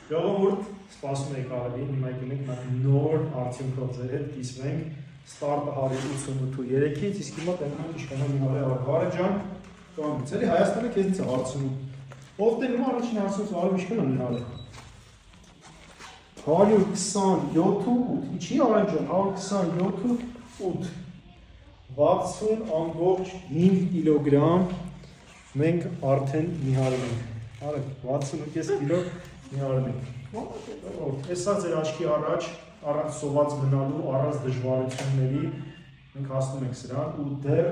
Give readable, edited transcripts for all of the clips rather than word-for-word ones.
Ժողովուրդ, սպասում եք ավելի, հիմա եկեք մենք նոր արդյունքով ձեր հետ կիսվենք ստարտը 188.3-ից, իսկ հիմա տենում ենք ինչքան է արել Վարե ջան, կանգնից, էլի Հայաստանը քեզնից է հարցնում։ Ով տենում առաջին հարցումից Վարը ինչքան է արել։ 127.8, ինչի Արեն ջան, 127.8, 60.5 կիլոգրամ մենք արդեն միհարել ենք, արեք, 60.5 կիլո միհարել ենք, էսա ձեր աչքի առաջ, առանց սոված մնալու, առանց դժվարությունների մենք հասնում ենք սրան ու դեռ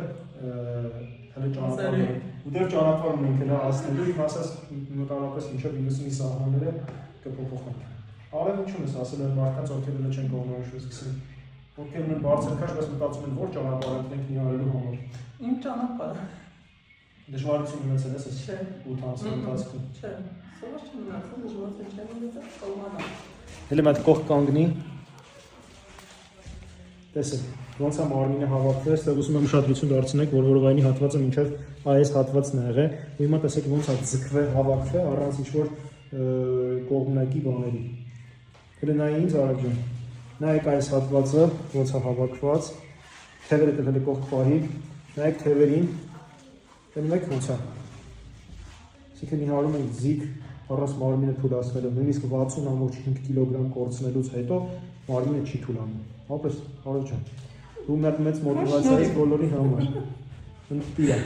ճանապարհ ունենք հենց հասնելու, իմ ասած մոտավորապես մինչև 90-ի սահմանները կփոփոխենք։ Արև ինչու ես ասել են մարդկանց, ովքեր էլ չեն կողմնորոշվել սկսել, ովքեր ունեն բարձր քաշ, բայց մտածում են, որ ճանապարհ ենք միանալու համար։ Իմ ճանապարհը։ Դժվարություն ունեցել ես այս 8 ամսի ընթացքում։ Չէ, սովոր չեմ ունեցել, դժվարություն չեմ ունեցել, կողմանալ։ Հենց այդ կողք կանգնի։ Տեսեք, ոնց է մարմինը հավաքվել, այստեղ ուզում եմ ուշադրություն դարձնեք, որ որովայնի հատվածը մինչև այս հատվածն է եղել, ու հիմա տեսեք ոնց է ձգվել, հավաքվել առանց ինչ-որ կողմնակի բաների։ Հենց նայ ինձ Արեգ ջան, նայեք այս հատվածը ոնց է հավաքված, թևերը տվել կողք պահի, նայեք թևերին, տենում եք ոնց է։ Այսինքն իհարում ենք զիգ առանց մարմինը թուլացնելով, նույնիսկ 60.5 կիլոգրամ կորցնելուց հետո մարմինը չի թուլանում։ Ապրես, Արեգ ջան, դու մեծ մոտիվացիա ես բոլորի համար։ Ընտիր է։